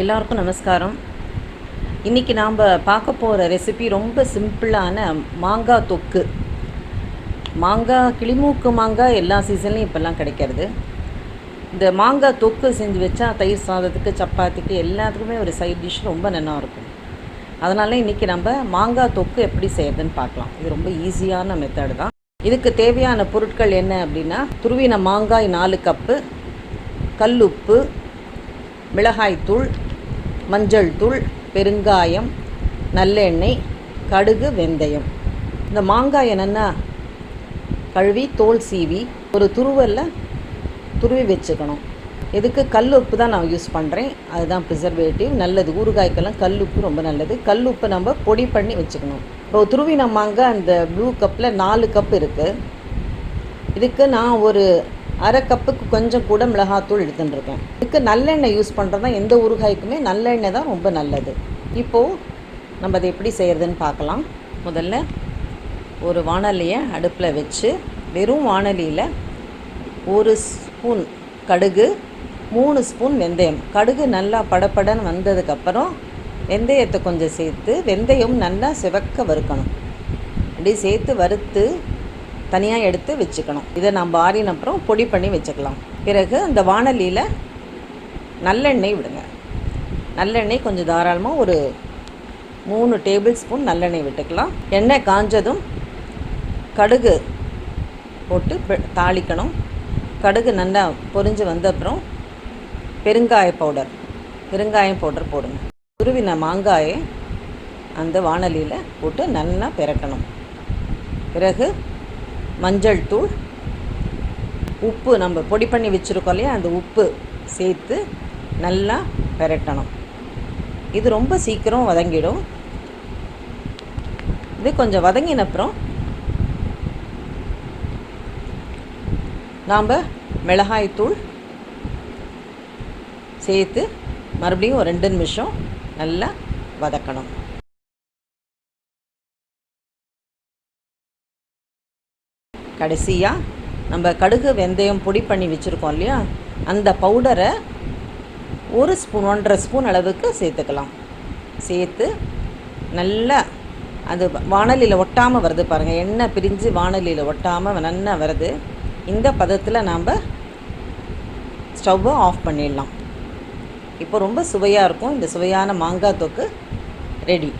எல்லாருக்கும் நமஸ்காரம். இன்றைக்கி நாம் பார்க்க போகிற ரெசிபி ரொம்ப சிம்பிளான மாங்காய் தொக்கு. மாங்காய், கிளிமூக்கு மாங்காய் எல்லா சீசன்லேயும் இப்போல்லாம் கிடைக்கிறது. இந்த மாங்காய் தொக்கு செஞ்சு வச்சா தயிர் சாதத்துக்கு, சப்பாத்திக்கு எல்லாத்துக்குமே ஒரு சைட் டிஷ் ரொம்ப நல்லா இருக்கும். அதனால் இன்றைக்கி நம்ம மாங்காய் தொக்கு எப்படி செய்யறதுன்னு பார்க்கலாம். இது ரொம்ப ஈஸியான மெத்தடு தான். இதுக்கு தேவையான பொருட்கள் என்ன அப்படின்னா, துருவின மாங்காய் 4 கப்பு, கல்லுப்பு, மிளகாய்த்தூள், மஞ்சள் தூள், பெருங்காயம், நல்லெண்ணெய், கடுகு, வெந்தயம். இந்த மாங்காயை நல்லா கழுவி தோல் சீவி ஒரு துருவலில் துருவி வச்சுக்கணும். இதுக்கு கல் உப்பு தான் நான் யூஸ் பண்ணுறேன். அதுதான் ப்ரிசர்வேட்டிவ், நல்லது. ஊறுகாய்க்கெல்லாம் கல் உப்பு ரொம்ப நல்லது. கல் உப்பு நம்ம பொடி பண்ணி வச்சுக்கணும். இப்போ துருவின மாங்காய் அந்த ப்ளூ கப்பில் 4 கப் இருக்குது. இதுக்கு நான் ஒரு அரை கப்புக்கு கொஞ்சம் கூட மிளகாத்தூள் எடுத்துட்டுருக்கேன். இதுக்கு நல்லெண்ணெய் யூஸ் பண்ணுறது தான். எந்த ஊறுகாய்க்குமே நல்லெண்ணெய் தான் ரொம்ப நல்லது. இப்போது நம்ம அதை எப்படி செய்கிறதுன்னு பார்க்கலாம். முதல்ல ஒரு வாணலியை அடுப்பில் வச்சு, வெறும் வாணலியில் 1 ஸ்பூன் கடுகு, 3 ஸ்பூன் வெந்தயம். கடுகு நல்லா படப்படன்னு வந்ததுக்கப்புறம் வெந்தயத்தை கொஞ்சம் சேர்த்து, வெந்தயம் நல்லா சிவக்க வறுக்கணும். அப்படி சேர்த்து வறுத்து தனியாக எடுத்து வச்சுக்கணும். இதை நம்ம ஆறின அப்புறம் பொடி பண்ணி வச்சுக்கலாம். பிறகு அந்த வாணலியில் நல்லெண்ணெய் விடுங்க. நல்லெண்ணெய் கொஞ்சம் தாராளமாக ஒரு 3 டேபிள் ஸ்பூன் நல்லெண்ணெய் விட்டுக்கலாம். எண்ணெய் காஞ்சதும் கடுகு போட்டு தாளிக்கணும். கடுகு நல்லா பொரிஞ்சு வந்த அப்புறம் பெருங்காயம் பவுடர் போடுங்க. துருவின மாங்காயை அந்த வாணலியில் போட்டு நல்லா பெரட்டணும். பிறகு மஞ்சள் தூள், உப்பு, நம்ம பொடி பண்ணி வச்சுருக்கோம் இல்லையா, அந்த உப்பு சேர்த்து நல்லா பெரட்டணும். இது ரொம்ப சீக்கிரம் வதங்கிடும். இது கொஞ்சம் வதங்கின அப்புறம் நாம் மிளகாய்த்தூள் சேர்த்து மறுபடியும் ஒரு 2 நிமிஷம் நல்லா வதக்கணும். கடைசியாக நம்ம கடுகு வெந்தயம் பொடி பண்ணி வச்சுருக்கோம் இல்லையா, அந்த பவுடரை 1 ஸ்பூன் 1.5 ஸ்பூன் அளவுக்கு சேர்த்துக்கலாம். சேர்த்து நல்லா அது வாணலியில் ஒட்டாமல் வருது பாருங்கள். எண்ணெய் பிரிஞ்சு வாணலியில் ஒட்டாமல் நல்லா வருது. இந்த பதத்தில் நாம் ஸ்டவ்வை ஆஃப் பண்ணிடலாம். இப்போ ரொம்ப சுவையாக இருக்கும். இந்த சுவையான மாங்காய் தொக்கு ரெடி.